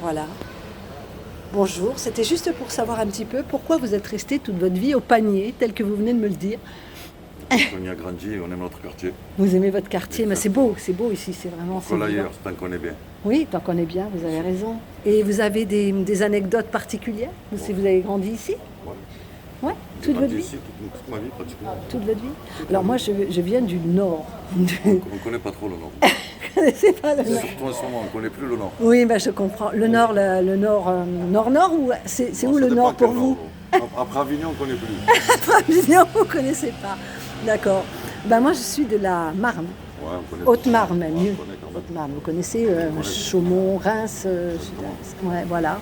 Voilà. Bonjour, c'était juste pour savoir un petit peu pourquoi vous êtes resté toute votre vie au Panier, tel que vous venez de me le dire. On y a grandi et on aime notre quartier. Vous aimez votre quartier, mais c'est beau ici, c'est vraiment... Faut l'ailleurs, tant qu'on est bien. Oui, tant qu'on est bien, vous avez raison. Et vous avez des anecdotes particulières si vous avez grandi ici? Ouais. Ouais, J'ai toute votre grandi vie? ici toute ma vie pratiquement. Toute votre vie? Alors moi, je viens du Nord. On ne connaît pas trop le Nord. Vous ne connaissez pas le Nord? Surtout en ce moment, on ne connaît plus le Nord. Oui, ben je comprends. Le Nord, Nord-Nord, ou c'est Bon, où ça le dépend Nord pour quel vous? Après Avignon, on ne connaît plus. Avignon, vous ne connaissez pas. D'accord. Ben moi, je suis de la Marne. Ouais, on connaît Haute-Marne même, Ouais, mieux. on connaît quand même. Haute-Marne, vous connaissez Chaumont, Reims, ouais, voilà.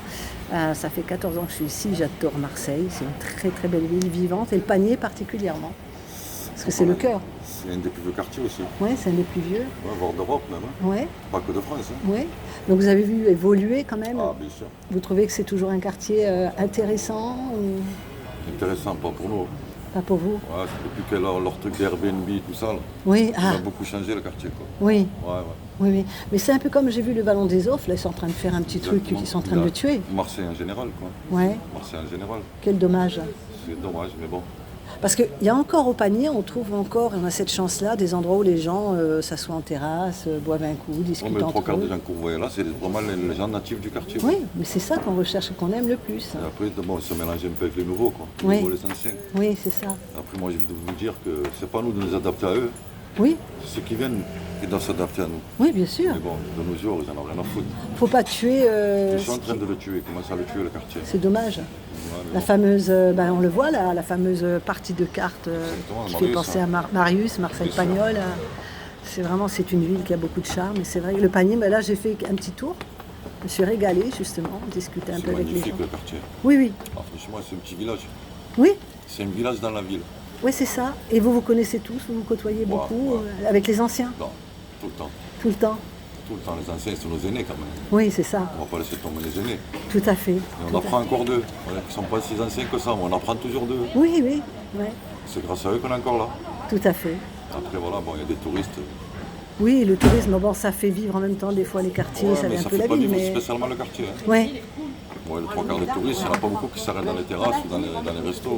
Ça fait 14 ans que je suis ici, j'adore Marseille, c'est une très très belle ville vivante, et le Panier particulièrement, parce que c'est le cœur. C'est un des plus vieux quartiers aussi. Oui, c'est un des plus vieux. Ouais, voire d'Europe même. Hein. Oui, Pas que de France. Hein. oui. Donc vous avez vu évoluer quand même. Ah, bien sûr. Vous trouvez que c'est toujours un quartier intéressant ou Intéressant, pas pour nous. pas pour vous? Ouais, c'est depuis que leur truc d'Airbnb, tout ça, là, Oui, ça a beaucoup changé le quartier. Quoi. oui. Ouais, ouais. Oui, oui. Mais c'est un peu comme j'ai vu le Ballon des Offres, là ils sont en train de faire un petit truc, Exactement. ils sont en train de le tuer. Marseille en général, quoi. Ouais, Marseille en général. quel dommage. C'est dommage, mais bon. Parce qu'il y a encore au Panier, on trouve encore, et on a cette chance-là, des endroits où les gens s'assoient en terrasse, boivent un coup, Ouais, discutent mais le trois entre quarts des eux. gens que vous voyez là, c'est vraiment les gens natifs du quartier. Oui, mais c'est ça qu'on recherche et qu'on aime le plus. Et après, bon, on se mélange un peu avec les nouveaux, quoi. Les Oui. nouveaux, les anciens. Oui, c'est ça. Après, moi, je vais vous dire que c'est pas nous de nous adapter à eux, Oui, c'est ceux qui viennent qui doivent s'adapter à nous. oui, bien sûr. Mais bon, de nos jours, ils en ont rien à foutre. Faut pas tuer. Ils sont en train de le tuer, ils commencent à le tuer, le quartier. C'est dommage. Ouais, mais La bon. fameuse, on le voit là, la fameuse partie de cartes Exactement, qui Marius, fait penser hein. à Marius, Marcel Bien sûr. Pagnol. C'est une ville qui a beaucoup de charme. Et c'est vrai que le Panier, mais là j'ai fait un petit tour. Je me suis régalée justement, discuter un C'est peu avec les magnifique, gens. le quartier. Oui, oui, Ah, franchement, c'est un petit village. oui. C'est un village dans la ville. Oui, c'est ça. Et vous vous connaissez tous, vous vous côtoyez beaucoup ouais. avec les anciens, Non, tout le temps. tout le temps. Tout le temps, les anciens, sont nos aînés quand même. Oui, c'est ça, On va pas laisser tomber les aînés. tout à fait. Et tout on à apprend encore d'eux. Voilà, ils ne sont pas si anciens que ça, mais on apprend toujours d'eux. fait. Oui, oui, ouais, C'est grâce à eux qu'on est encore là. tout à fait. Après, voilà, bon, il y a des touristes. Oui, le tourisme, bon, ça fait vivre en même temps des fois les quartiers, Ouais, ça mais met un ça peu fait la pas ville, vivre mais... spécialement le quartier. Hein. Oui, Ouais, le trois quarts des touristes, il n'y en a pas beaucoup qui s'arrêtent dans les terrasses ou dans les restos.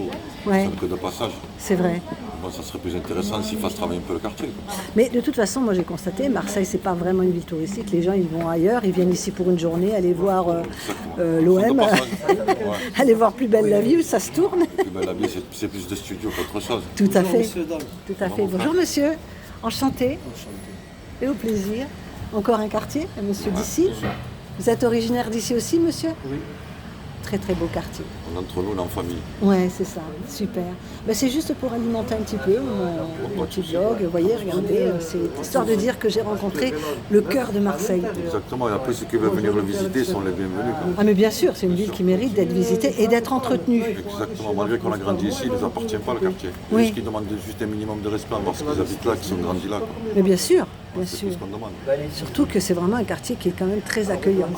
Ouais. C'est que de passage. c'est vrai. Bon, ça serait plus intéressant s'ils fassent travailler un peu le quartier. Quoi. Mais de toute façon, moi j'ai constaté, Marseille, c'est pas vraiment une ville touristique. Les gens, ils vont ailleurs, ils viennent ici pour une journée, aller voir Exactement. l'OM, De passage. Ouais. aller voir Plus belle la vie, où ça se tourne. Puis, ben, la vie, c'est plus de studio qu'autre chose. Tout à fait. Monsieur, dame. Tout à fait. Bonjour monsieur, enchanté. Et au plaisir. Encore un quartier, un monsieur d'ici. Vous êtes originaire d'ici aussi, monsieur? Oui. Très très beau quartier. On est entre nous, on est en famille. Ouais, c'est ça, super. Ben, c'est juste pour alimenter un petit peu mon petit blog. Vous voyez, regardez, c'est histoire de dire que j'ai rencontré le cœur de Marseille. Exactement. Et après, ceux qui veulent venir le visiter sont les bienvenus. Quoi. Ah mais bien sûr, c'est une ville qui mérite d'être visitée et d'être entretenue. Exactement. Malgré qu'on a grandi ici, il ne nous appartient pas le quartier. Oui. Juste qu'ils demandent juste un minimum de respect envers ceux qui habitent là, qui sont grandis là. Quoi. Mais bien sûr, bien C'est sûr. tout ce qu'on demande. Surtout que c'est vraiment un quartier qui est quand même très accueillant.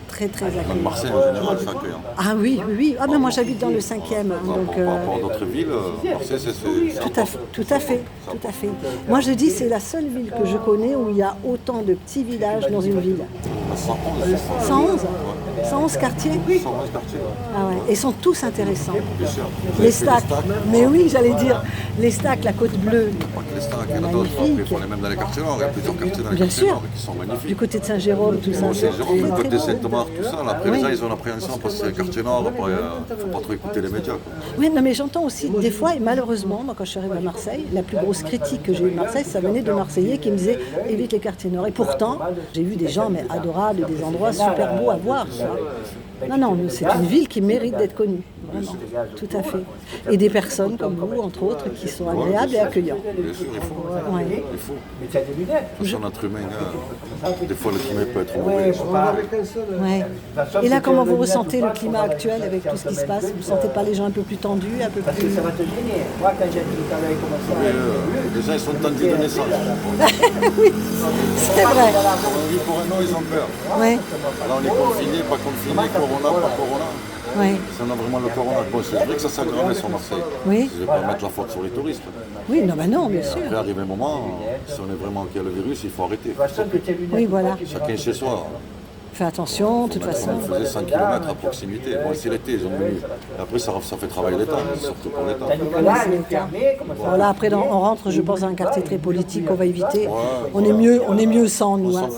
Très très Même accueillant. Marseille en général, c'est accueillant. Ah oui, oui, oui. Ah ben moi j'habite dans le 5e. Hein, donc, Par rapport à d'autres villes, Marseille, c'est tout à fait, tout à fait, tout à fait. Moi je dis c'est la seule ville que je connais où il y a autant de petits villages dans une ville. 111. 111 111 quartiers. 111 quartiers. Ah ouais. Et ils sont tous intéressants. Bien sûr. Les stacks. Mais oui, j'allais dire, les stacks, la côte bleue. Pas que les stacks, il y en a d'autres. Après, il faut aller même dans les quartiers nord. Il y a plusieurs quartiers dans les Bien quartiers sûr. nord qui sont Du magnifiques. côté de Saint-Jérôme, tout ça. Bon, c'est Jérôme, le très, côté très beau. Saint-Thomas, tout ça. Là, après, Oui. les gens, ils ont l'appréhension parce que c'est un quartier nord. Après, il ne faut pas trop écouter les médias. Quoi. Oui, non, mais j'entends aussi des fois, et malheureusement, moi quand je suis arrivée à Marseille, la plus grosse critique que j'ai eue de Marseille, ça venait de Marseillais qui me disaient évite les quartiers nord. Et pourtant, j'ai vu des gens mais adorables, des endroits super beaux à voir. Quoi. Non, non, mais c'est une ville qui mérite d'être connue, vraiment, tout à fait. Et des personnes comme vous, entre autres, qui sont agréables et accueillantes. Bien sûr, il faut. Ouais. Il faut. De toute façon, notre humain, des fois, le climat peut être mauvais. Ouais. Et là, comment vous ressentez le climat actuel avec tout ce qui se passe? Vous ne sentez pas les gens un peu plus tendus, un peu plus... Les gens, ils sont tendus de naissance. Oui, c'est vrai. On vit pour un an, ils ont peur. Ouais. Là, on est confiné, pas confiné, corona, pas corona. Ouais. Si on a vraiment le corona, bon, c'est vrai que ça s'aggrave sur Marseille. Oui. Je ne vais pas mettre la faute sur les touristes. Oui, non, bah non, bien sûr. Après, arrive un moment, si on est vraiment qu'il y a le virus, il faut arrêter. Oui, voilà. Chacun chez soi. fais attention, de toute façon. On faisait 5 km à proximité. Bon, c'est l'été, ils ont venu. Et après, ça fait travailler l'État, surtout pour l'État. Là, c'est le cas. Voilà, après, on rentre, je pense, dans un quartier très politique qu'on va éviter. On est mieux sans nous. Hein.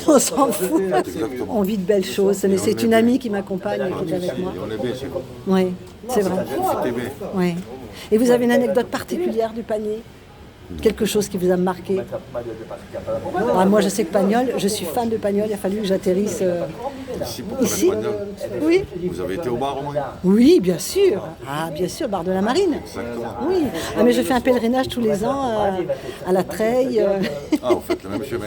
On s'en fout. On vit de belles choses. Mais c'est une amie qui m'accompagne, qui est avec moi. On est bien, c'est quoi. Oui, c'est vrai. C'était bien. Oui. Et vous avez une anecdote particulière du panier? Quelque chose qui vous a marqué? Moi, je sais que Pagnol, je suis fan de Pagnol, il a fallu que j'atterrisse Ici, pour ici. Pagnol. Oui. Vous avez été au bar au moins? Oui, bien sûr. Ah, bien sûr, bar de la Marine. Exactement. Oui. Ah, mais je fais un pèlerinage tous les ans à la Treille. Ah, vous faites le même chemin.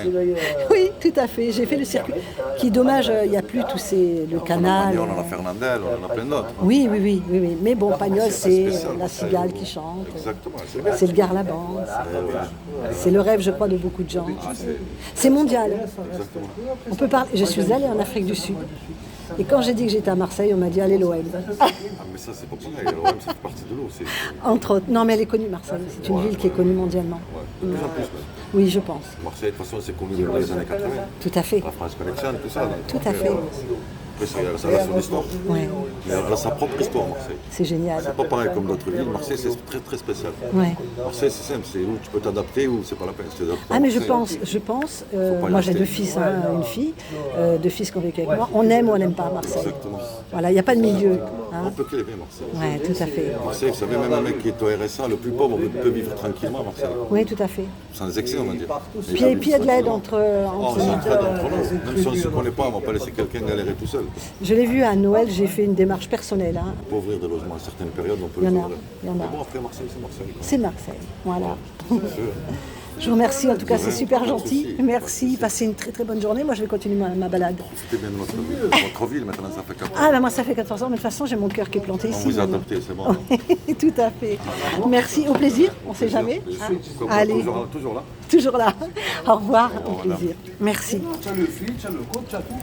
Oui, tout à fait. J'ai fait le circuit. Qui, dommage, il n'y a plus tous le canal. On en a Fernandel, on en a plein d'autres. Oui. Mais bon, Pagnol, c'est la cigale qui chante. Exactement, c'est bien. C'est le garlaban. C'est le rêve, je crois, de beaucoup de gens. C'est mondial. Exactement. On peut parler. Je suis allée en Afrique du Sud. Et quand j'ai dit que j'étais à Marseille, on m'a dit allez l'OM. Ah, mais ça, c'est pas pareil. Alors, même, ça fait partie de l'eau. Entre autres. Non, mais elle est connue, Marseille. C'est une ville qui est connue mondialement. De plus en plus, même. Oui, je pense. Marseille, de toute façon, c'est connu dans les années 80. Tout à fait. La France Connection, tout ça. Tout à fait. Après, ça a son histoire. Oui. Mais elle a sa propre histoire, Marseille. C'est génial. C'est pas pareil comme d'autres villes. Marseille, c'est très très spécial. Ouais. Marseille, c'est simple. C'est où tu peux t'adapter ou c'est pas la peine. Ah, mais je pense, moi j'ai 2 fils, une fille, 2 fils qui ont vécu avec moi. On aime ou on n'aime pas Marseille. Exactement. Voilà, il n'y a pas de milieu. On peut que l'aimer, Marseille. Oui, tout à fait. Marseille, vous savez, même un mec qui est au RSA, le plus pauvre, peut vivre tranquillement à Marseille. Oui, tout à fait. Sans excès, on va dire. Puis il y a de l'aide entre Oh, c'est une traite entre nous. Même si on ne se connaît pas, on ne va pas laisser quelqu'un galérer tout seul. Je l'ai vu à Noël, j'ai fait une démarche personnelle. Hein. Pour ouvrir des logements à certaines périodes, on peut Il y le en a, faire. il y en a. Mais bon, après Marseille, c'est Marseille. C'est Marseille, voilà. C'est sûr. Je vous remercie, en tout cas, c'est super Pas de gentil. souci. Merci, passez une très très bonne journée. Moi, je vais continuer ma balade. Profitez bien de notre ville. Votre ville, maintenant, ça fait 4 ans. Ah, ben moi, ça fait 14 ans, mais de toute façon, j'ai mon cœur qui est planté On ici. vous a maintenant. adopté, c'est bon. Tout à fait. Merci, au plaisir, on ne sait jamais. Comme Allez, toujours là. toujours là. Au revoir, au revoir, madame. plaisir. Merci. Tu as le fil, tu as le code, tu as tout.